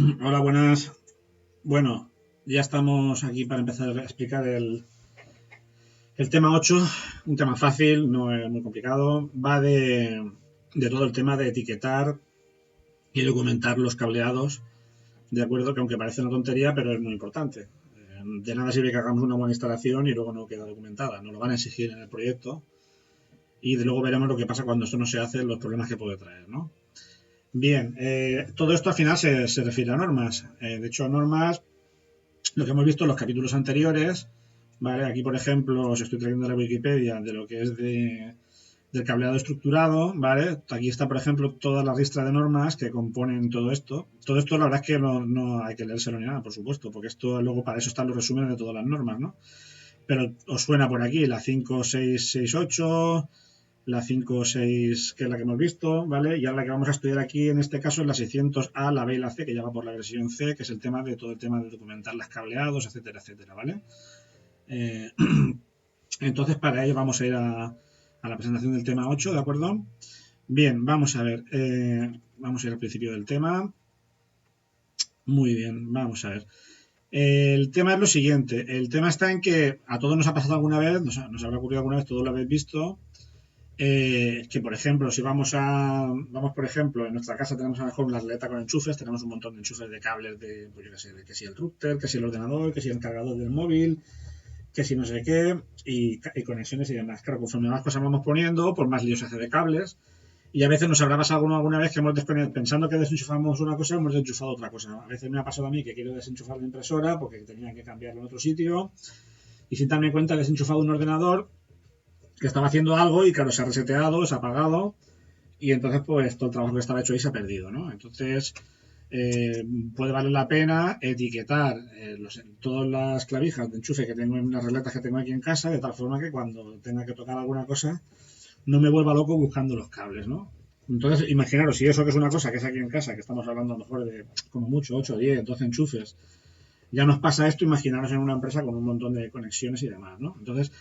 Hola, buenas. Bueno, ya estamos aquí para empezar a explicar el tema 8, un tema fácil, no es muy complicado. Va de todo el tema de etiquetar y documentar los cableados, de acuerdo, que aunque parece una tontería, pero es muy importante. De nada sirve que hagamos una buena instalación y luego no queda documentada. Nos lo van a exigir en el proyecto y de luego veremos lo que pasa cuando esto no se hace, los problemas que puede traer, ¿no? Bien, todo esto al final se refiere a normas. De hecho, normas lo que hemos visto en los capítulos anteriores, ¿vale? Aquí, por ejemplo, os estoy trayendo la Wikipedia de lo que es del cableado estructurado, ¿vale? Aquí está, por ejemplo, toda la ristra de normas que componen todo esto. Todo esto, la verdad es que no hay que leérselo ni nada, por supuesto, porque esto luego para eso están los resúmenes de todas las normas, ¿no? Pero os suena por aquí la 5668, la 56, que es la que hemos visto, ¿vale? Y ahora la que vamos a estudiar aquí, en este caso, es la 600A, la B y la C, que ya va por la versión C, que es el tema de todo el tema de documentar las cableados, etcétera, etcétera, ¿vale? Eh, entonces, para ello vamos a ir a la presentación del tema 8, ¿de acuerdo? Bien, vamos a ver. Vamos a ir al principio del tema. Muy bien, vamos a ver. El tema es lo siguiente. El tema está en que a todos nos ha pasado alguna vez, nos habrá ocurrido alguna vez, todos lo habéis visto, que por ejemplo, si vamos por ejemplo, en nuestra casa tenemos a lo mejor una tableta con enchufes, tenemos un montón de enchufes de cables de, pues yo qué sé, de que si el router, que si el ordenador, que si el cargador del móvil, que si no sé qué, y conexiones y demás. Claro, conforme más cosas vamos poniendo, pues más líos se hace de cables. Y a veces nos habrá pasado alguna vez que hemos desconectado, pensando que desenchufamos una cosa, hemos desenchufado otra cosa. A veces me ha pasado a mí que quiero desenchufar la impresora porque tenía que cambiarla en otro sitio, y sin darme cuenta he desenchufado un ordenador que estaba haciendo algo y claro, se ha reseteado, se ha apagado y entonces pues todo el trabajo que estaba hecho ahí se ha perdido, ¿no? Entonces puede valer la pena etiquetar todas las clavijas de enchufe que tengo en las regletas que tengo aquí en casa, de tal forma que cuando tenga que tocar alguna cosa no me vuelva loco buscando los cables, ¿no? Entonces, imaginaros, si eso que es una cosa que es aquí en casa, que estamos hablando a lo mejor de como mucho 8, 10, 12 enchufes, ya nos pasa esto, imaginaros en una empresa con un montón de conexiones y demás, ¿no? Entonces,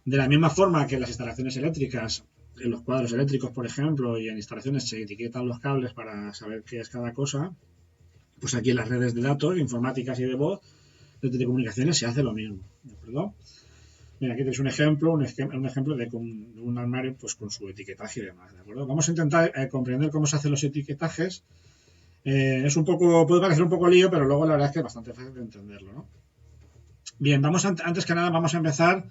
de la misma forma que en las instalaciones eléctricas, en los cuadros eléctricos, por ejemplo, y en instalaciones se etiquetan los cables para saber qué es cada cosa, pues aquí en las redes de datos, informáticas y de voz, de telecomunicaciones se hace lo mismo, ¿de acuerdo? Mira, aquí tenéis un ejemplo de un armario pues con su etiquetaje y demás, ¿de acuerdo? Vamos a intentar comprender cómo se hacen los etiquetajes. Es un poco, puede parecer un poco lío, pero luego la verdad es que es bastante fácil de entenderlo, ¿no? Bien, antes que nada vamos a empezar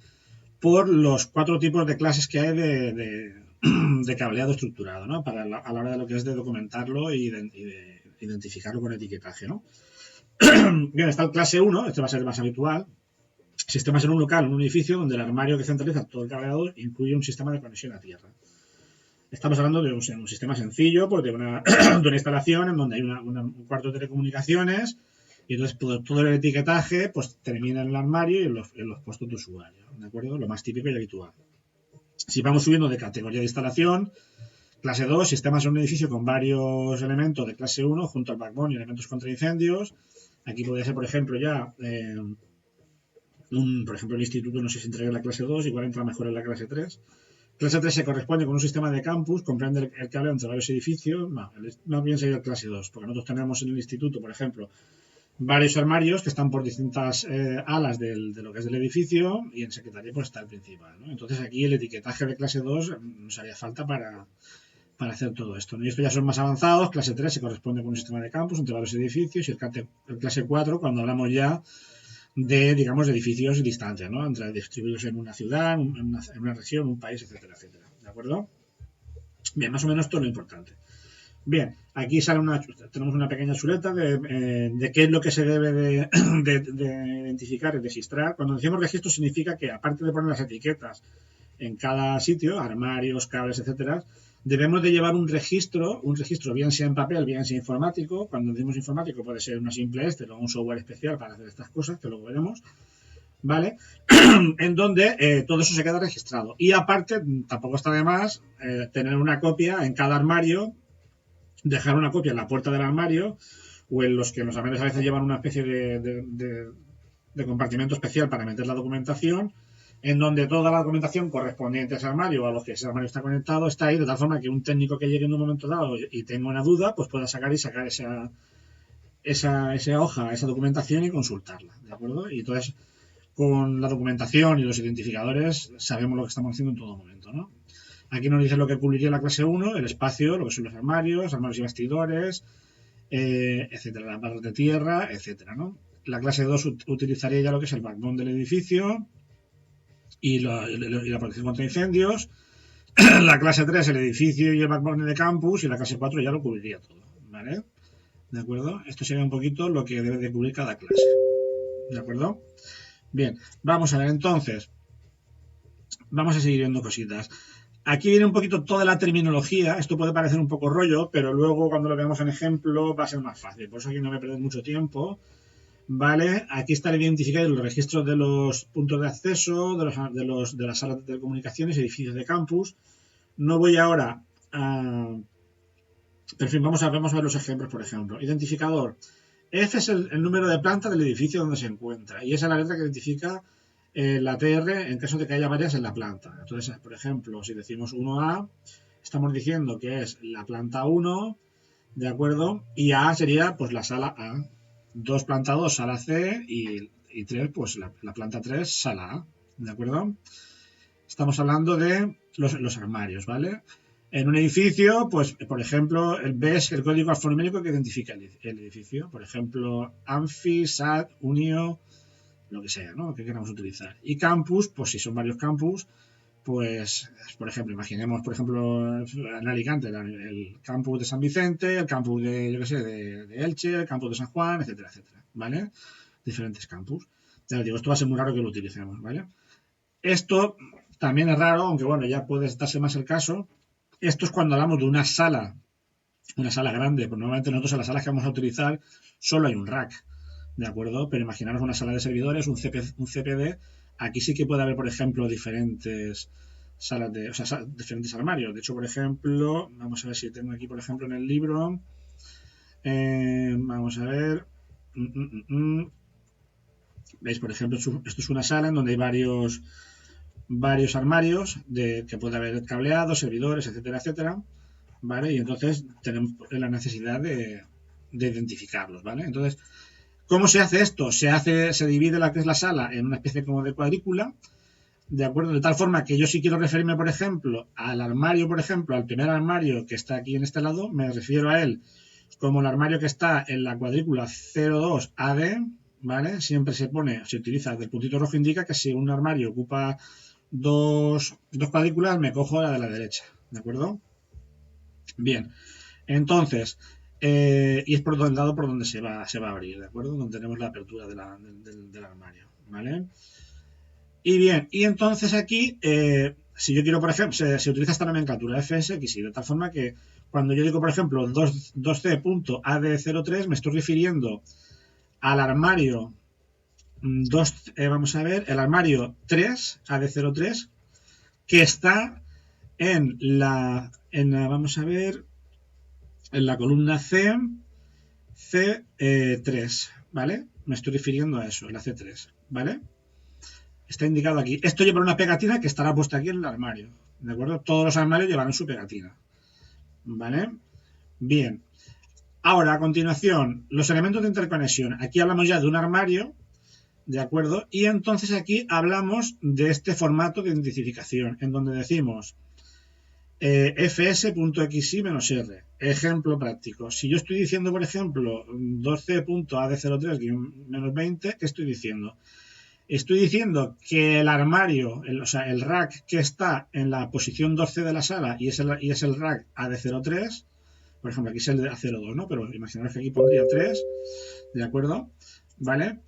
por los 4 tipos de clases que hay de cableado estructurado, ¿no? A la hora de lo que es de documentarlo y de identificarlo con etiquetaje, ¿no? Bien, está el clase 1, este va a ser el más habitual. Sistemas en un local, en un edificio, donde el armario que centraliza todo el cableado incluye un sistema de conexión a tierra. Estamos hablando de un sistema sencillo, pues de una instalación en donde hay un cuarto de telecomunicaciones y entonces todo el etiquetaje pues termina en el armario y en los puestos de usuario, ¿de acuerdo? Lo más típico y habitual. Si vamos subiendo de categoría de instalación, clase 2, sistemas en un edificio con varios elementos de clase 1 junto al backbone y elementos contra incendios. Aquí podría ser, por ejemplo, ya por ejemplo, el instituto no sé si entra en la clase 2, igual entra mejor en la clase 3. Clase 3 se corresponde con un sistema de campus, comprende el cable entre varios edificios. No bien sería el clase 2, porque nosotros tenemos en el instituto, por ejemplo, varios armarios que están por distintas alas de lo que es del edificio y en secretaría pues está el principal, ¿no? Entonces aquí el etiquetaje de clase 2 nos haría falta para hacer todo esto, ¿no? Y estos ya son más avanzados. Clase 3 se corresponde con un sistema de campus entre varios edificios y el clase 4 cuando hablamos ya de, digamos, de edificios distantes, ¿no? Entre distribuidos en una ciudad, en una región, un país, etcétera, etcétera. ¿De acuerdo? Bien, más o menos todo lo importante. Bien, aquí tenemos una pequeña chuleta de qué es lo que se debe de identificar y registrar. Cuando decimos registro significa que aparte de poner las etiquetas en cada sitio, armarios, cables, etcétera, debemos de llevar un registro bien sea en papel, bien sea informático. Cuando decimos informático puede ser una simple Excel o un software especial para hacer estas cosas, que luego veremos, ¿vale? En donde todo eso se queda registrado. Y aparte, tampoco está de más tener una copia en cada armario, dejar una copia en la puerta del armario o en los que los armarios a veces llevan una especie de compartimento especial para meter la documentación, en donde toda la documentación correspondiente a ese armario o a los que ese armario está conectado está ahí, de tal forma que un técnico que llegue en un momento dado y tenga una duda, pues pueda sacar esa, esa hoja, esa documentación y consultarla, ¿de acuerdo? Y entonces, con la documentación y los identificadores, sabemos lo que estamos haciendo en todo momento, ¿no? Aquí nos dice lo que cubriría la clase 1, el espacio, lo que son los armarios y bastidores, etcétera, las barras de tierra, etcétera, ¿no? La clase 2 utilizaría ya lo que es el backbone del edificio y la protección contra incendios. La clase 3, el edificio y el backbone de campus, y la clase 4 ya lo cubriría todo, ¿vale? ¿De acuerdo? Esto sería un poquito lo que debe de cubrir cada clase, ¿de acuerdo? Bien, vamos a ver entonces, vamos a seguir viendo cositas. Aquí viene un poquito toda la terminología, esto puede parecer un poco rollo, pero luego cuando lo veamos en ejemplo va a ser más fácil, por eso aquí no voy a perder mucho tiempo. Vale, aquí están identificados los registros de los puntos de acceso, de las salas de telecomunicaciones, edificios de campus. No voy ahora a... Pero en fin, vamos a ver los ejemplos, por ejemplo. Identificador. F es el número de planta del edificio donde se encuentra y esa es la letra que identifica la TR en caso de que haya varias en la planta. Entonces, por ejemplo, si decimos 1A, estamos diciendo que es la planta 1, ¿de acuerdo? Y A sería pues la sala A. 2 planta 2, sala C y 3, pues la planta 3, sala A, ¿de acuerdo? Estamos hablando de los armarios, ¿vale? En un edificio, pues, por ejemplo, ves el código alfanumérico que identifica el edificio. Por ejemplo, ANFI, SAT, UNIO, lo que sea, ¿no? Que queramos utilizar. Y campus, pues si son varios campus, pues, por ejemplo, imaginemos, por ejemplo, en Alicante, el campus de San Vicente, el campus de, yo qué sé, de Elche, el campus de San Juan, etcétera, etcétera, ¿vale? Diferentes campus. Ya les digo, esto va a ser muy raro que lo utilicemos, ¿vale? Esto también es raro, aunque bueno, ya puede darse más el caso. Esto es cuando hablamos de una sala grande, pues normalmente nosotros en las salas que vamos a utilizar solo hay un rack, ¿de acuerdo? Pero imaginaros una sala de servidores, un CPD, aquí sí que puede haber, por ejemplo, diferentes salas de, o sea, diferentes armarios. De hecho, por ejemplo, vamos a ver si tengo aquí, por ejemplo, en el libro, vamos a ver, veis, por ejemplo, esto es una sala en donde hay varios armarios que puede haber cableados, servidores, etcétera, etcétera, ¿vale? Y entonces tenemos la necesidad de identificarlos, ¿vale? Entonces, ¿cómo se hace esto? Se divide la que es la sala en una especie como de cuadrícula, ¿de acuerdo? De tal forma que yo si quiero referirme, por ejemplo, al armario, por ejemplo, al primer armario que está aquí en este lado, me refiero a él como el armario que está en la cuadrícula 02 AD, ¿vale? Siempre se utiliza, el puntito rojo indica que si un armario ocupa dos cuadrículas, me cojo la de la derecha, ¿de acuerdo? Bien, entonces, y es por el lado por donde se va a abrir, ¿de acuerdo? Donde tenemos la apertura del armario, ¿vale? Y bien, y entonces aquí, si yo quiero, por ejemplo, se utiliza esta nomenclatura FSX y de tal forma que cuando yo digo, por ejemplo, 2C.AD03, me estoy refiriendo al armario 2, vamos a ver, el armario 3, AD03, que está vamos a ver, en la columna C3, ¿vale? Me estoy refiriendo a eso, la C3, ¿vale? Está indicado aquí. Esto lleva una pegatina que estará puesta aquí en el armario, ¿de acuerdo? Todos los armarios llevarán su pegatina, ¿vale? Bien. Ahora, a continuación, los elementos de interconexión. Aquí hablamos ya de un armario, ¿de acuerdo? Y entonces aquí hablamos de este formato de identificación, en donde decimos fs.xy-r. Ejemplo práctico. Si yo estoy diciendo, por ejemplo, 2c.ad03-20, ¿qué estoy diciendo? Estoy diciendo que el armario, o sea, el rack que está en la posición 2C de la sala y es el rack AD03, por ejemplo, aquí es el de A02, ¿no? Pero imaginaros que aquí pondría 3, ¿de acuerdo? ¿Vale?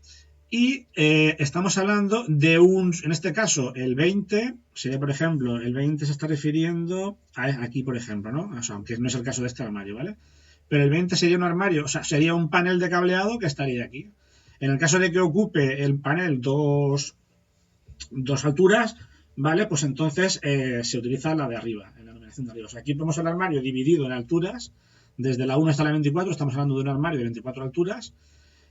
Y estamos hablando de en este caso, el 20, sería, por ejemplo, el 20 se está refiriendo a aquí, por ejemplo, ¿no? O sea, aunque no es el caso de este armario, ¿vale? Pero el 20 sería un armario, o sea, sería un panel de cableado que estaría aquí. En el caso de que ocupe el panel dos alturas, ¿vale? Pues entonces se utiliza la de arriba, en la numeración de arriba. O sea, aquí vemos el armario dividido en alturas, desde la 1 hasta la 24, estamos hablando de un armario de 24 alturas.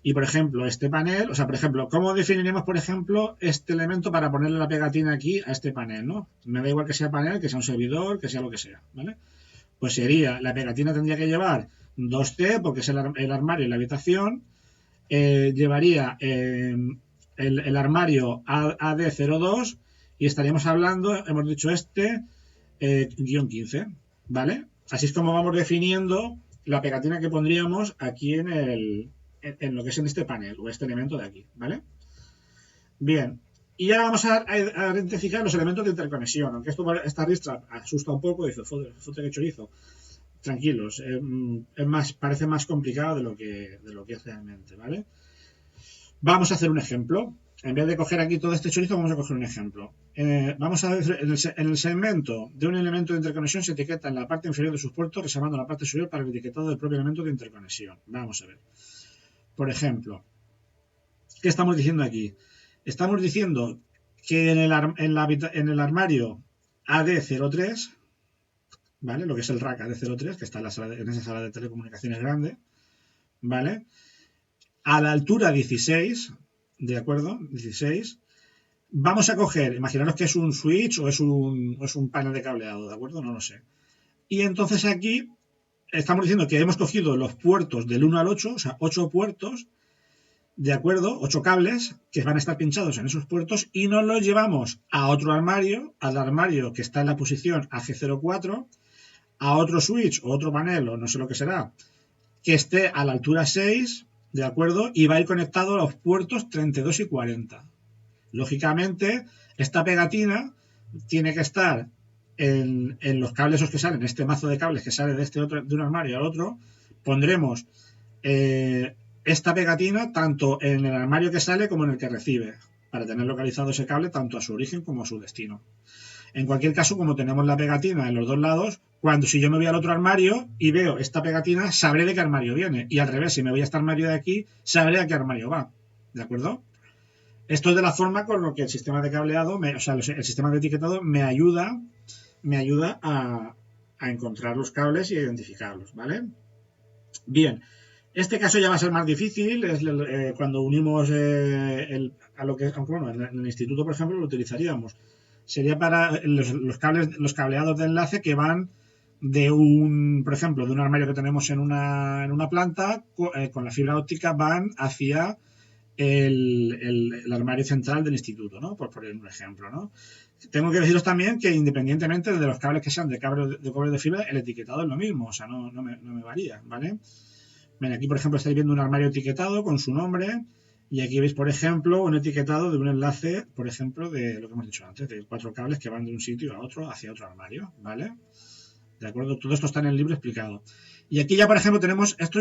Y, por ejemplo, este panel, o sea, por ejemplo, ¿cómo definiremos, por ejemplo, este elemento para ponerle la pegatina aquí a este panel, ¿no? Me da igual que sea panel, que sea un servidor, que sea lo que sea, ¿vale? Pues sería, la pegatina tendría que llevar 2C, porque es el armario y la habitación. Llevaría el armario AD02 y estaríamos hablando, hemos dicho guión 15, ¿vale? Así es como vamos definiendo la pegatina que pondríamos aquí en lo que es en este panel o este elemento de aquí, ¿vale? Bien, y ahora vamos a identificar los elementos de interconexión, aunque esta ristra asusta un poco, dice, fote que chorizo. Tranquilos, parece más complicado de lo que es realmente, ¿vale? Vamos a hacer un ejemplo. En vez de coger aquí todo este chorizo, vamos a coger un ejemplo. Vamos a ver, en el segmento de un elemento de interconexión se etiqueta en la parte inferior de sus puertos, reservando la parte superior para el etiquetado del propio elemento de interconexión. Vamos a ver. Por ejemplo, ¿qué estamos diciendo aquí? Estamos diciendo que en el armario AD03, ¿vale? Lo que es el rack AD03, que está en esa sala de telecomunicaciones grande, ¿vale? A la altura 16, ¿de acuerdo? 16. Vamos a coger, imaginaros que es un switch o es un panel de cableado, ¿de acuerdo? No lo sé. Y entonces aquí estamos diciendo que hemos cogido los puertos del 1 al 8, o sea, 8 puertos, ¿de acuerdo? 8 cables que van a estar pinchados en esos puertos y nos los llevamos a otro armario, al armario que está en la posición AG04, a otro switch o otro panel o no sé lo que será, que esté a la altura 6, ¿de acuerdo? Y va a ir conectado a los puertos 32 y 40. Lógicamente, esta pegatina tiene que estar en los cables esos que salen, este mazo de cables que sale de un armario al otro, pondremos esta pegatina tanto en el armario que sale como en el que recibe, para tener localizado ese cable tanto a su origen como a su destino. En cualquier caso, como tenemos la pegatina en los dos lados, si yo me voy al otro armario y veo esta pegatina, sabré de qué armario viene. Y al revés, si me voy a este armario de aquí, sabré a qué armario va. ¿De acuerdo? Esto es de la forma con lo que el sistema de cableado, el sistema de etiquetado me ayuda a encontrar los cables y a identificarlos, ¿vale? Bien, este caso ya va a ser más difícil, es cuando unimos a lo que, bueno, en el instituto, por ejemplo, lo utilizaríamos. Sería para los cableados de enlace que van por ejemplo, de un armario que tenemos en una planta, con la fibra óptica van hacia el armario central del instituto, ¿no? Por poner un ejemplo, ¿no? Tengo que deciros también que independientemente de los cables que sean de cobre de fibra, el etiquetado es lo mismo, o sea, no me varía, ¿vale? Bien, aquí, por ejemplo, estáis viendo un armario etiquetado con su nombre y aquí veis, por ejemplo, un etiquetado de un enlace, por ejemplo, de lo que hemos dicho antes, de 4 cables que van de un sitio a otro hacia otro armario, ¿vale? ¿De acuerdo? Todo esto está en el libro explicado. Y aquí ya, por ejemplo, tenemos esto,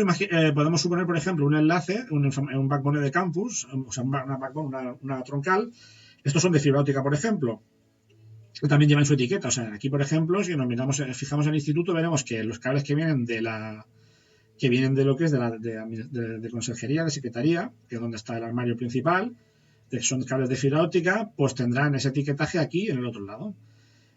podemos suponer, por ejemplo, un enlace, un backbone de campus, o sea, una troncal. Estos son de fibra óptica, por ejemplo. También llevan su etiqueta. O sea, aquí, por ejemplo, si nos fijamos en el instituto, veremos que los cables que vienen de lo que es de conserjería, de secretaría, que es donde está el armario principal, que son cables de fibra óptica, pues tendrán ese etiquetaje aquí en el otro lado.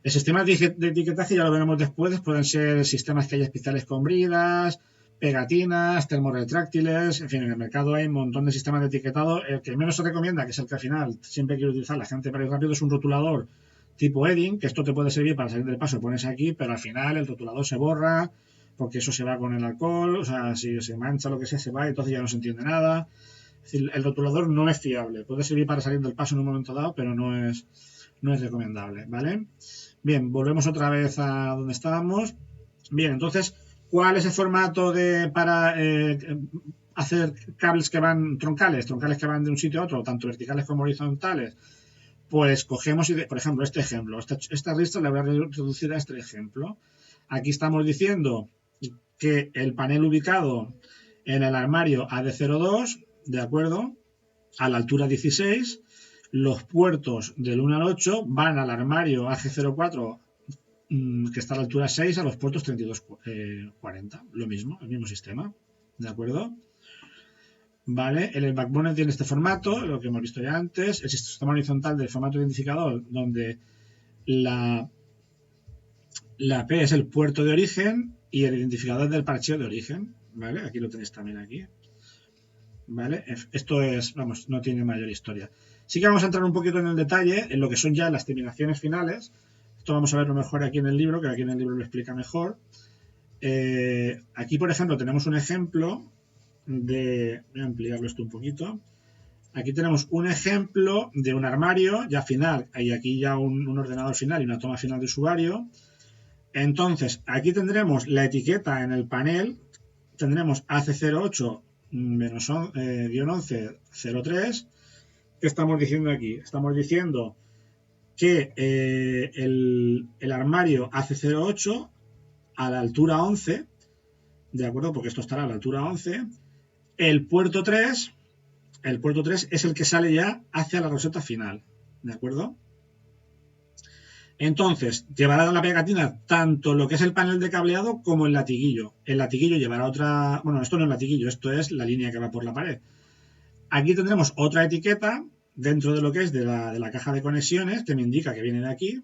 El sistema de etiquetaje ya lo veremos después, pueden ser sistemas que hay especiales con bridas, pegatinas, termorretráctiles, en fin, en el mercado hay un montón de sistemas de etiquetado. El que menos se recomienda, que es el que al final siempre quiere utilizar la gente para ir rápido, es un rotulador tipo Edding, que esto te puede servir para salir del paso, pones aquí, pero al final el rotulador se borra, porque eso se va con el alcohol, o sea, si se mancha lo que sea, se va, entonces ya no se entiende nada. Es decir, el rotulador no es fiable, puede servir para salir del paso en un momento dado, pero no es recomendable, ¿vale? Bien, volvemos otra vez a donde estábamos. Bien, entonces, ¿cuál es el formato para hacer cables que van troncales que van de un sitio a otro, tanto verticales como horizontales? Pues cogemos, por ejemplo, este ejemplo. Esta lista la voy a reducir a este ejemplo. Aquí estamos diciendo que el panel ubicado en el armario AD02, ¿de acuerdo? A la altura 16, los puertos del 1 al 8 van al armario AG04, que está a la altura 6, a los puertos 32-40. Lo mismo, el mismo sistema. ¿De acuerdo? Vale, el backbone tiene este formato, lo que hemos visto ya antes, el sistema horizontal del formato identificador, donde la P es el puerto de origen y el identificador del parcheo de origen. ¿Vale? Aquí lo tenéis también aquí. ¿Vale? Esto es, vamos, no tiene mayor historia. Sí que vamos a entrar un poquito en el detalle, en lo que son ya las terminaciones finales. Esto vamos a verlo mejor aquí en el libro, que aquí en el libro lo explica mejor. Aquí, por ejemplo, tenemos un ejemplo de... Voy a ampliarlo esto un poquito. Aquí tenemos un ejemplo de un armario ya final, hay aquí ya un ordenador final y una toma final de usuario. Entonces, aquí tendremos la etiqueta en el panel, tendremos AC08-1103. ¿Qué estamos diciendo aquí? Estamos diciendo que el armario AC08 a la altura 11, ¿de acuerdo? Porque esto estará a la altura 11. El puerto 3 es el que sale ya hacia la roseta final, ¿de acuerdo? Entonces, llevará la pegatina tanto lo que es el panel de cableado como el latiguillo. El latiguillo llevará otra... Bueno, esto no es latiguillo, esto es la línea que va por la pared. Aquí tendremos otra etiqueta dentro de lo que es de la caja de conexiones que me indica que viene de aquí.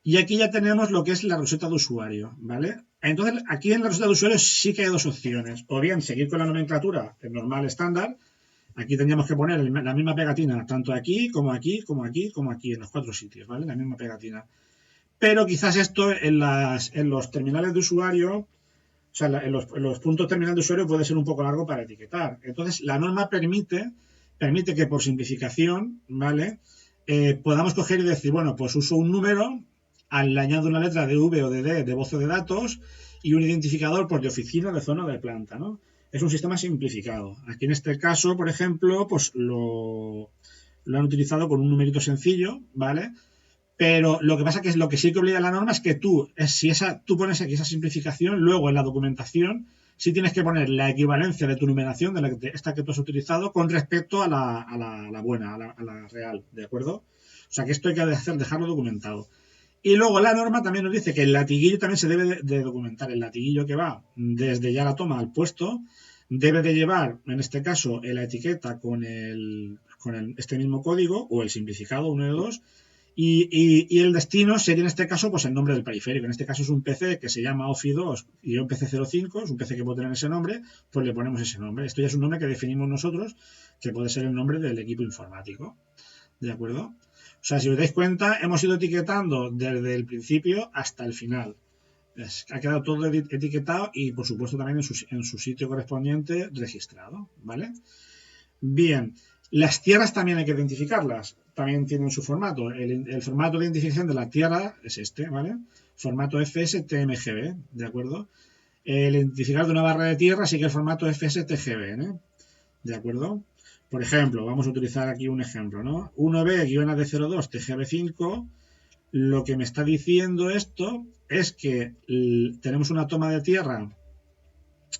Y aquí ya tenemos lo que es la roseta de usuario, ¿vale? Entonces, aquí en la roseta de usuario sí que hay dos opciones. O bien seguir con la nomenclatura normal estándar. Aquí tendríamos que poner la misma pegatina, tanto aquí, como aquí, como aquí, como aquí, en los 4 sitios, ¿vale? La misma pegatina. Pero quizás esto en los terminales de usuario, o sea, en los puntos terminal de usuario puede ser un poco largo para etiquetar. Entonces, la norma permite que por simplificación, ¿vale? Podamos coger y decir, bueno, pues uso un número, le añado una letra de V o de D de voz de datos y un identificador por de oficina, de zona, de planta, ¿no? Es un sistema simplificado. Aquí en este caso, por ejemplo, pues lo han utilizado con un numerito sencillo, ¿vale? Pero lo que pasa que es lo que sí que obliga la norma es que tú pones aquí esa simplificación, luego en la documentación sí tienes que poner la equivalencia de tu numeración, esta que tú has utilizado, con respecto a la buena, a la real, ¿de acuerdo? O sea que esto hay que dejarlo documentado. Y luego la norma también nos dice que el latiguillo también se debe de documentar. El latiguillo que va desde ya la toma al puesto debe de llevar, en este caso, la etiqueta con este mismo código o el simplificado 1 de 2. Y el destino sería en este caso pues el nombre del periférico. En este caso es un PC que se llama OFI2 y un PC05, es un PC que puede tener ese nombre, pues le ponemos ese nombre. Esto ya es un nombre que definimos nosotros, que puede ser el nombre del equipo informático. ¿De acuerdo? O sea, si os dais cuenta, hemos ido etiquetando desde el principio hasta el final. Ha quedado todo etiquetado y, por supuesto, también en su sitio correspondiente registrado. ¿Vale? Bien, las tierras también hay que identificarlas. También tienen su formato. El formato de identificación de la tierra es este, ¿vale? Formato FS-TMGB, ¿de acuerdo? El identificador de una barra de tierra sigue el formato FS-TGB, ¿eh? ¿De acuerdo? Por ejemplo, vamos a utilizar aquí un ejemplo, ¿no? 1B-AD02 TGB5, lo que me está diciendo esto es que tenemos una toma de tierra,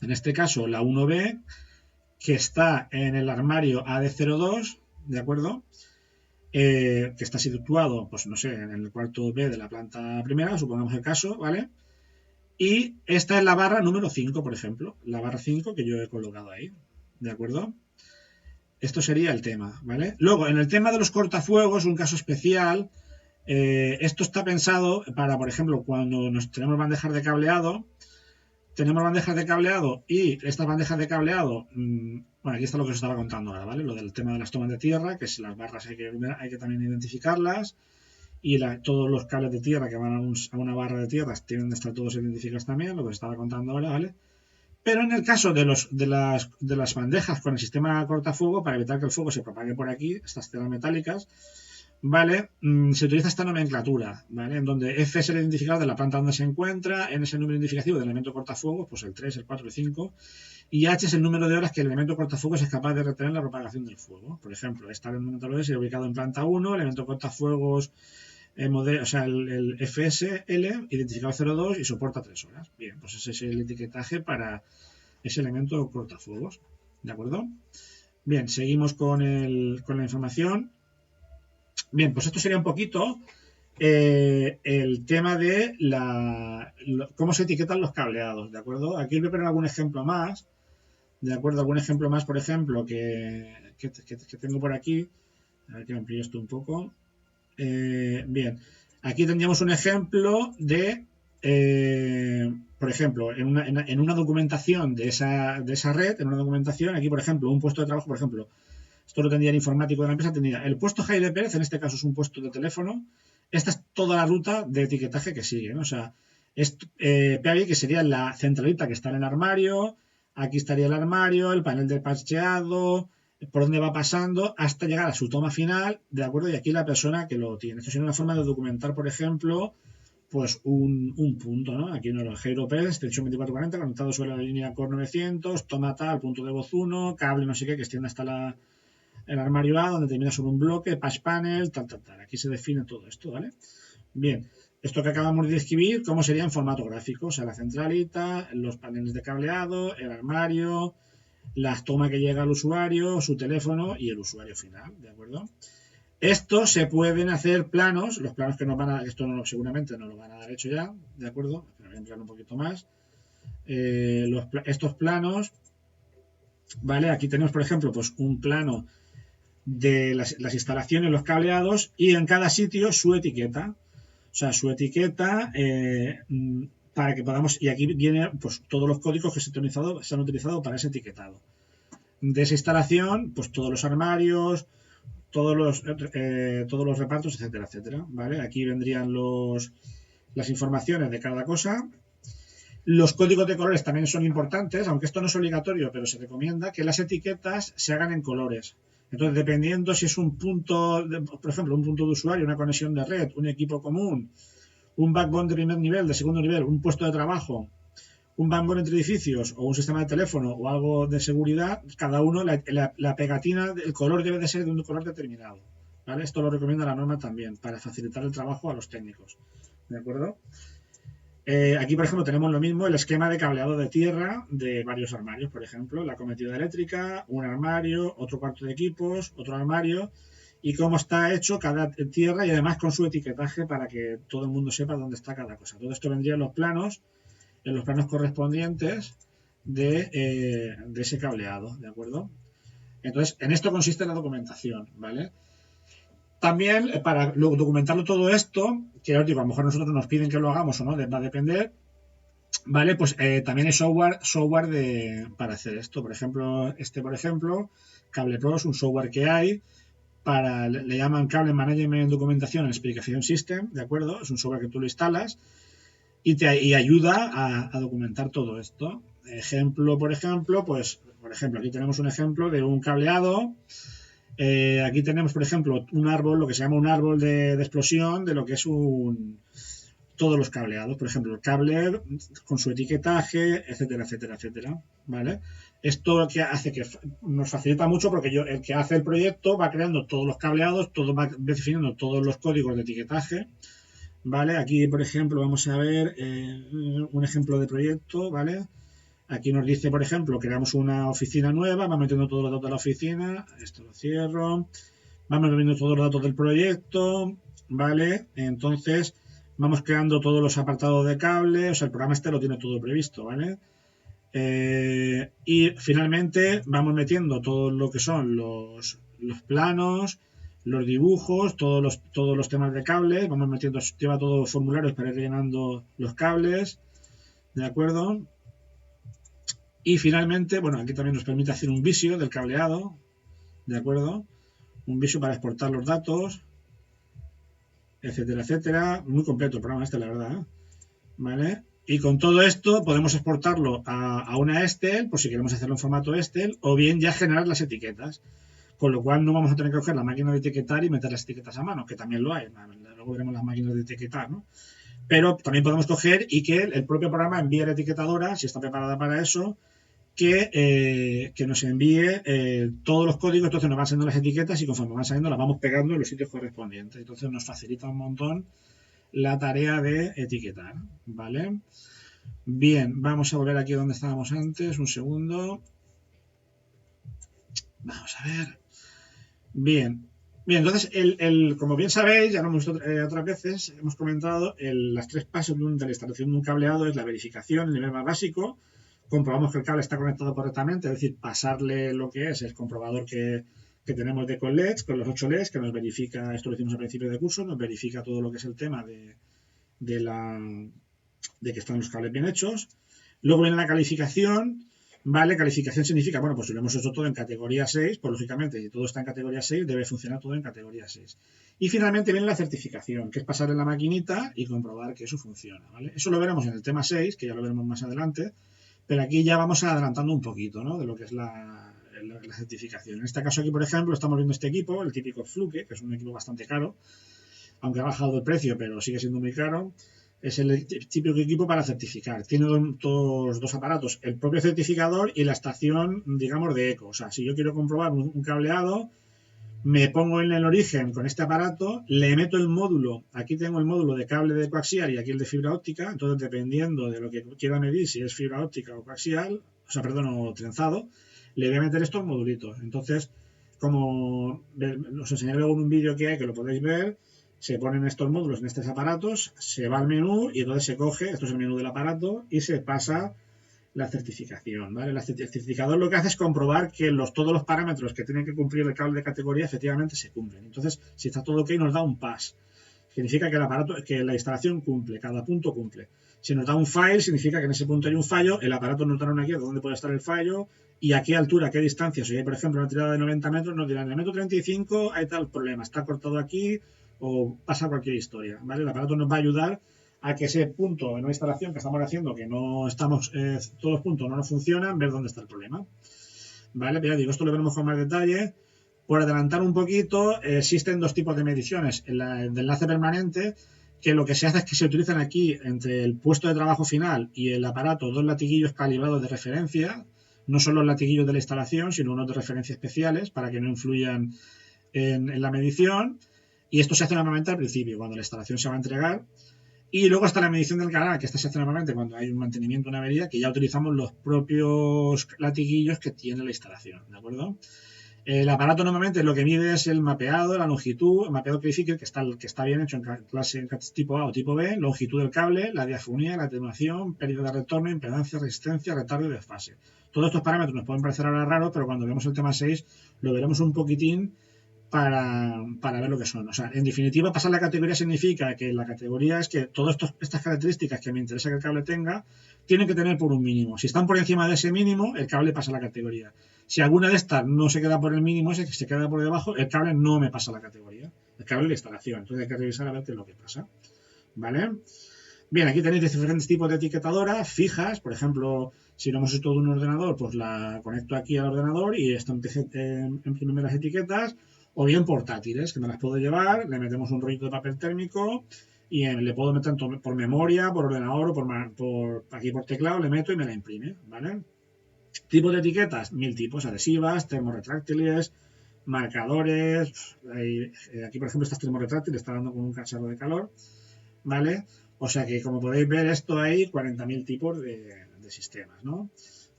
en este caso la 1B, que está en el armario AD02, ¿de acuerdo? Que está situado, pues no sé, en el cuarto B de la planta primera, supongamos el caso, ¿vale? Y esta es la barra número 5, por ejemplo, la barra 5 que yo he colocado ahí, ¿de acuerdo? Esto sería el tema, ¿vale? Luego, en el tema de los cortafuegos, un caso especial, esto está pensado para, por ejemplo, cuando tenemos bandejas de cableado, y estas bandejas de cableado, bueno, aquí está lo que os estaba contando ahora, ¿vale? Lo del tema de las tomas de tierra, que si las barras hay que también identificarlas, y todos los cables de tierra que van a una barra de tierras tienen que estar todos identificados también, lo que os estaba contando ahora, ¿vale? Pero en el caso de las bandejas con el sistema cortafuego, para evitar que el fuego se propague por aquí, estas telas metálicas, ¿vale? Se utiliza esta nomenclatura, ¿vale? En donde F es el identificador de la planta donde se encuentra, N es el número identificativo del elemento cortafuego, pues el 3, el 4, el 5, y H es el número de horas que el elemento cortafuegos es capaz de retener la propagación del fuego. Por ejemplo, esta elemento es ubicado en planta 1, el elemento cortafuegos, el FSL, identificado 02 y soporta 3 horas. Bien, pues ese es el etiquetaje para ese elemento cortafuegos, ¿de acuerdo? Bien, seguimos con la información. Bien, pues esto sería un poquito el tema de cómo se etiquetan los cableados, ¿de acuerdo? Aquí os voy a poner algún ejemplo más, ¿de acuerdo? Algún ejemplo más, por ejemplo, que tengo por aquí. A ver que me amplío esto un poco. Bien, aquí tendríamos un ejemplo de, por ejemplo, en una documentación de esa red, en una documentación, aquí, por ejemplo, un puesto de trabajo, por ejemplo, esto lo tendría el informático de la empresa, tendría el puesto Jaime Pérez, en este caso es un puesto de teléfono. Esta es toda la ruta de etiquetaje que sigue, ¿no? O sea, PABI, que sería la centralita que está en el armario, aquí estaría el armario, el panel de parcheado, por dónde va pasando hasta llegar a su toma final, ¿de acuerdo? Y aquí la persona que lo tiene. Esto sería una forma de documentar, por ejemplo, pues un punto, ¿no? Aquí uno de los GiroPES, extensión 2440, conectado sobre la línea Core 900, toma tal, punto de voz 1, cable no sé qué, que extiende hasta el armario A, donde termina sobre un bloque, patch panel, tal, tal, tal. Aquí se define todo esto, ¿vale? Bien, esto que acabamos de describir, ¿cómo sería en formato gráfico? O sea, la centralita, los paneles de cableado, el armario, la toma que llega al usuario, su teléfono y el usuario final, ¿de acuerdo? Esto se pueden hacer planos, los planos que nos van a, esto no, seguramente nos lo van a dar hecho ya, ¿de acuerdo? Voy a entrar un poquito más. Estos planos, ¿vale? Aquí tenemos, por ejemplo, pues un plano de las instalaciones, los cableados y en cada sitio su etiqueta. O sea, su etiqueta para que podamos, y aquí viene pues todos los códigos que se han utilizado para ese etiquetado. De esa instalación, pues todos los armarios, todos los repartos, etcétera, etcétera, ¿vale? Aquí vendrían las informaciones de cada cosa. Los códigos de colores también son importantes, aunque esto no es obligatorio, pero se recomienda que las etiquetas se hagan en colores. Entonces, dependiendo si es un punto, por ejemplo, un punto de usuario, una conexión de red, un equipo común, un backbone de primer nivel, de segundo nivel, un puesto de trabajo, un backbone entre edificios o un sistema de teléfono o algo de seguridad, cada uno, la pegatina, el color debe de ser de un color determinado. ¿Vale? Esto lo recomienda la norma también, para facilitar el trabajo a los técnicos. ¿De acuerdo? Aquí, por ejemplo, tenemos lo mismo, el esquema de cableado de tierra de varios armarios, por ejemplo, la cometida eléctrica, un armario, otro cuarto de equipos, otro armario, y cómo está hecho cada tierra y además con su etiquetaje para que todo el mundo sepa dónde está cada cosa. Todo esto vendría en los planos correspondientes de ese cableado, ¿de acuerdo? Entonces, en esto consiste la documentación, ¿vale? También, para documentarlo todo esto, que os digo, a lo mejor nosotros nos piden que lo hagamos o no, va a depender, ¿vale? Pues también hay software para hacer esto. Por ejemplo, CablePro es un software que hay le llaman Cable Management Documentación and Explication System, ¿de acuerdo? Es un software que tú lo instalas y ayuda a documentar todo esto. Por ejemplo, aquí tenemos un ejemplo de un cableado. Aquí tenemos, por ejemplo, un árbol, lo que se llama un árbol de explosión de lo que es todos los cableados. Por ejemplo, el cable con su etiquetaje, etcétera, etcétera, etcétera. ¿Vale? Esto que hace que nos facilita mucho porque el que hace el proyecto va creando todos los cableados, va definiendo todos los códigos de etiquetaje. ¿Vale? Aquí, por ejemplo, vamos a ver un ejemplo de proyecto, ¿vale? Aquí nos dice, por ejemplo, creamos una oficina nueva, vamos metiendo todos los datos de la oficina, esto lo cierro, vamos viendo todos los datos del proyecto, ¿vale? Entonces, vamos creando todos los apartados de cable, o sea, el programa este lo tiene todo previsto, ¿vale? Y finalmente vamos metiendo todo lo que son los planos, los dibujos, todos los temas de cables, vamos metiendo, lleva todos los formularios para ir rellenando los cables, ¿de acuerdo? Y finalmente, bueno, aquí también nos permite hacer un visio del cableado, ¿de acuerdo? Un visio para exportar los datos, etcétera, etcétera. Muy completo el programa este, la verdad, ¿eh? ¿Vale? Y con todo esto podemos exportarlo a una Excel, por si queremos hacerlo en formato Excel, o bien ya generar las etiquetas. Con lo cual no vamos a tener que coger la máquina de etiquetar y meter las etiquetas a mano, que también lo hay. Luego veremos las máquinas de etiquetar, ¿no? Pero también podemos coger y que el propio programa envíe a la etiquetadora, si está preparada para eso, que nos envíe todos los códigos. Entonces nos van saliendo las etiquetas y conforme van saliendo las vamos pegando en los sitios correspondientes. Entonces nos facilita un montón la tarea de etiquetar, ¿vale? Bien, vamos a volver aquí donde estábamos antes, un segundo. Vamos a ver. Bien, entonces, como bien sabéis, ya lo hemos visto otras veces, hemos comentado las tres pasos de la instalación de un cableado es la verificación, el nivel más básico, comprobamos que el cable está conectado correctamente, es decir, pasarle lo que es el comprobador que tenemos de con LEDs, con los 8 LEDs, que nos verifica, esto lo hicimos al principio de curso, nos verifica todo lo que es el tema de que están los cables bien hechos. Luego viene la calificación, Vale, calificación significa, bueno, pues si lo hemos hecho todo en categoría 6, pues lógicamente, si todo está en categoría 6, debe funcionar todo en categoría 6. Y finalmente viene la certificación, que es pasar en la maquinita y comprobar que eso funciona, ¿vale? Eso lo veremos en el tema 6, que ya lo veremos más adelante, pero aquí ya vamos adelantando un poquito, ¿no? De lo que es la certificación. En este caso aquí, por ejemplo, estamos viendo este equipo, el típico Fluke, que es un equipo bastante caro, aunque ha bajado de precio, pero sigue siendo muy caro. Es el típico equipo para certificar. Tiene dos aparatos, el propio certificador y la estación, digamos, de eco. O sea, si yo quiero comprobar un cableado, me pongo en el origen con este aparato, le meto el módulo, aquí tengo el módulo de cable de coaxial y aquí el de fibra óptica, entonces dependiendo de lo que quiera medir, si es fibra óptica o coaxial, o sea, perdón, o trenzado, le voy a meter estos modulitos. Entonces, como os enseñaré luego en un vídeo que hay, que lo podéis ver, se ponen estos módulos en estos aparatos, se va al menú y entonces se coge, esto es el menú del aparato, y se pasa la certificación, ¿vale? El certificador lo que hace es comprobar que todos los parámetros que tienen que cumplir el cable de categoría efectivamente se cumplen. Entonces, si está todo ok, nos da un pass. Significa que el aparato, que la instalación cumple, cada punto cumple. Si nos da un fail, significa que en ese punto hay un fallo, el aparato nos dará una guía de dónde puede estar el fallo y a qué altura, a qué distancia. Si hay, por ejemplo, una tirada de 90 metros, nos dirán, en el metro 35 hay tal problema, está cortado aquí o pasa cualquier historia, ¿vale? El aparato nos va a ayudar a que ese punto en una instalación que estamos haciendo, que no estamos, todos los puntos no nos funcionan, ver dónde está el problema. ¿Vale? Pero ya digo, esto lo veremos con más detalle. Por adelantar un poquito, existen dos tipos de mediciones. El de enlace permanente, que lo que se hace es que se utilizan aquí entre el puesto de trabajo final y el aparato dos latiguillos calibrados de referencia. No son los latiguillos de la instalación, sino unos de referencia especiales para que no influyan en la medición. Y esto se hace normalmente al principio, cuando la instalación se va a entregar. Y luego está la medición del canal, que esta se hace normalmente cuando hay un mantenimiento, una avería, que ya utilizamos los propios latiguillos que tiene la instalación, ¿de acuerdo? El aparato normalmente lo que mide es el mapeado, la longitud, el mapeado Crayfinger, que está bien hecho en clase tipo A o tipo B, longitud del cable, la diafonía, la atenuación, pérdida de retorno, impedancia, resistencia, retardo y desfase. Todos estos parámetros nos pueden parecer ahora raros, pero cuando vemos el tema 6 lo veremos un poquitín para ver lo que son. O sea, en definitiva, pasar la categoría significa que la categoría es que todas estas características que me interesa que el cable tenga, tienen que tener por un mínimo. Si están por encima de ese mínimo, el cable pasa a la categoría. Si alguna de estas no se queda por el mínimo, ese que se queda por debajo, el cable no me pasa a la categoría. El cable de instalación. Entonces hay que revisar a ver qué es lo que pasa. ¿Vale? Bien, aquí tenéis diferentes tipos de etiquetadoras fijas. Por ejemplo, si lo hemos hecho todo en un ordenador, pues la conecto aquí al ordenador y esto empieza a imprimir las etiquetas. O bien portátiles, que me las puedo llevar, le metemos un rollito de papel térmico y le puedo meter tanto por memoria, por ordenador o por aquí por teclado, le meto y me la imprime, ¿vale? Tipos de etiquetas, 1000 tipos, adhesivas, termorretráctiles, marcadores, aquí por ejemplo estas termorretráctiles está dando con un cacharro de calor, ¿vale? O sea que como podéis ver esto hay 40.000 tipos de sistemas, ¿no?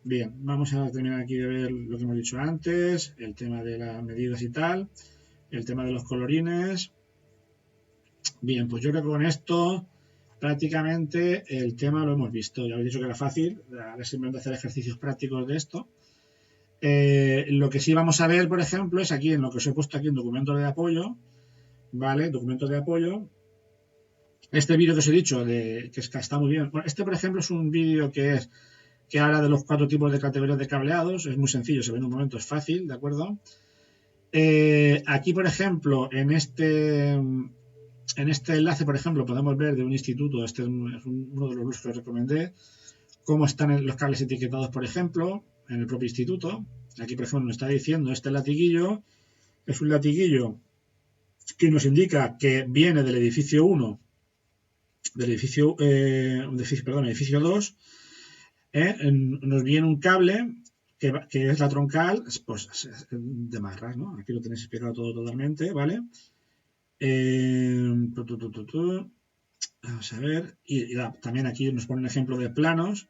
Bien, vamos a terminar aquí de ver lo que hemos dicho antes, el tema de las medidas y tal, el tema de los colorines. Bien, pues yo creo que con esto prácticamente el tema lo hemos visto. Ya habéis dicho que era fácil, ahora simplemente hacer ejercicios prácticos de esto. Lo que sí vamos a ver, por ejemplo, es aquí en lo que os he puesto aquí en documentos de apoyo, ¿vale? Documentos de apoyo. Este vídeo que os he dicho, que está muy bien. Bueno, este, por ejemplo, es un vídeo que habla de los 4 tipos de categorías de cableados. Es muy sencillo, se ve en un momento, es fácil, ¿de acuerdo? Aquí, por ejemplo, en este enlace, por ejemplo, podemos ver de un instituto, este es uno de los libros que os recomendé, cómo están los cables etiquetados, por ejemplo, en el propio instituto. Aquí, por ejemplo, nos está diciendo este latiguillo, es un latiguillo que nos indica que viene del edificio 1, del edificio, edificio 2, nos viene un cable que es la troncal, pues de marras, ¿no? Aquí lo tenéis explicado todo totalmente, ¿vale? Vamos a ver, y también aquí nos pone un ejemplo de planos,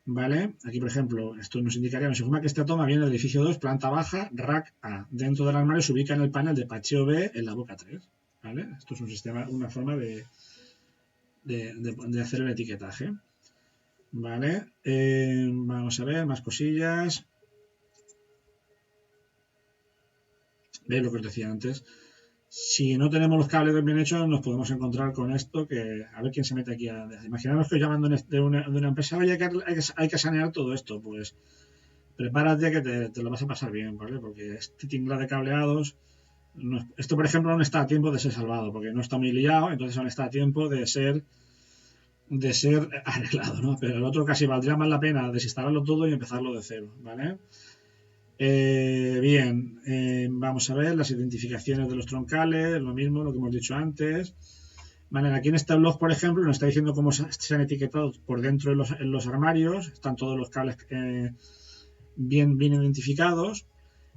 ¿vale? Aquí, por ejemplo, esto nos indicaría, nos informa que esta toma viene del edificio 2, planta baja, rack A. Dentro del armario se ubica en el panel de patcheo B en la boca 3, ¿vale? Esto es un sistema, una forma de hacer el etiquetaje, ¿vale? Vamos a ver, más cosillas. ¿Veis lo que os decía antes? Si no tenemos los cables bien hechos, nos podemos encontrar con esto, que a ver quién se mete aquí. Imaginaros que os llaman de una empresa, oye, hay que sanear todo esto. Pues prepárate que te lo vas a pasar bien, ¿vale? Porque este tinglado de cableados, esto por ejemplo aún está a tiempo de ser salvado, porque no está muy liado, entonces aún está a tiempo de ser arreglado, ¿no? Pero el otro casi valdría más la pena desinstalarlo todo y empezarlo de cero, ¿vale? Bien, vamos a ver las identificaciones de los troncales, lo mismo, lo que hemos dicho antes. Vale, aquí en este blog, por ejemplo, nos está diciendo cómo se han etiquetado por dentro en los armarios, están todos los cables bien identificados.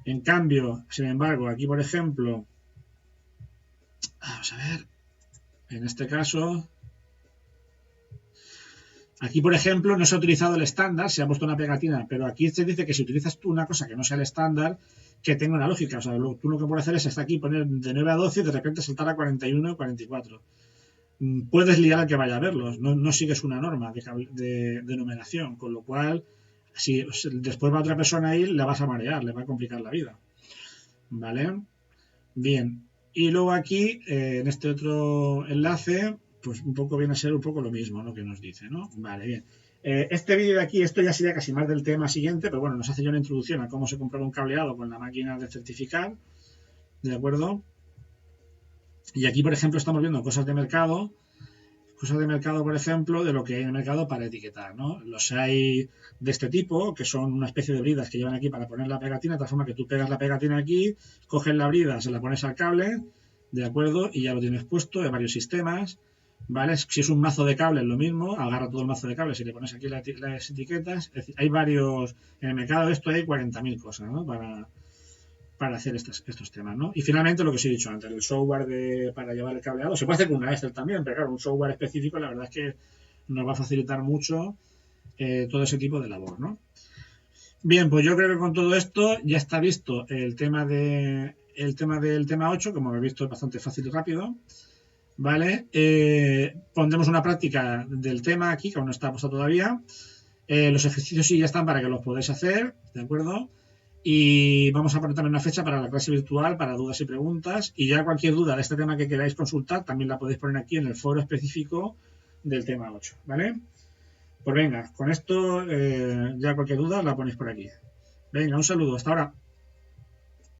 En cambio, sin embargo, aquí, por ejemplo, vamos a ver, en este caso, aquí, por ejemplo, no se ha utilizado el estándar, se ha puesto una pegatina, pero aquí se dice que si utilizas tú una cosa que no sea el estándar, que tenga una lógica. O sea, tú lo que puedes hacer es hasta aquí poner de 9 a 12 y de repente saltar a 41 o 44. Puedes liar al que vaya a verlos, no sigues una norma de numeración, con lo cual, si después va otra persona ahí, la vas a marear, le va a complicar la vida. ¿Vale? Bien. Y luego aquí, en este otro enlace, pues un poco viene a ser un poco lo mismo, ¿no? Que nos dice, ¿no? Vale, bien. Este vídeo de aquí, esto ya sería casi más del tema siguiente, pero bueno, nos hace ya una introducción a cómo se comprueba un cableado con la máquina de certificar, ¿de acuerdo? Y aquí, por ejemplo, estamos viendo cosas de mercado, por ejemplo, de lo que hay en el mercado para etiquetar, ¿no? Los hay de este tipo, que son una especie de bridas que llevan aquí para poner la pegatina, de tal forma que tú pegas la pegatina aquí, coges la brida, se la pones al cable, ¿de acuerdo? Y ya lo tienes puesto en varios sistemas, ¿vale? Si es un mazo de cables, lo mismo, agarra todo el mazo de cables y le pones aquí las etiquetas. Es decir, hay varios, en el mercado de esto hay 40.000 cosas, ¿no? Para hacer estos temas, ¿no? Y finalmente lo que os he dicho antes, el software para llevar el cableado, se puede hacer con una Excel también, pero claro, un software específico la verdad es que nos va a facilitar mucho todo ese tipo de labor, ¿no? Bien, pues yo creo que con todo esto ya está visto el tema del tema 8, como habéis visto es bastante fácil y rápido, ¿vale? Pondremos una práctica del tema aquí, que aún no está puesto todavía. Los ejercicios sí ya están para que los podáis hacer, ¿de acuerdo? Y vamos a poner también una fecha para la clase virtual, para dudas y preguntas. Y ya cualquier duda de este tema que queráis consultar, también la podéis poner aquí en el foro específico del tema 8, ¿vale? Pues venga, con esto ya cualquier duda la ponéis por aquí. Venga, un saludo, hasta ahora.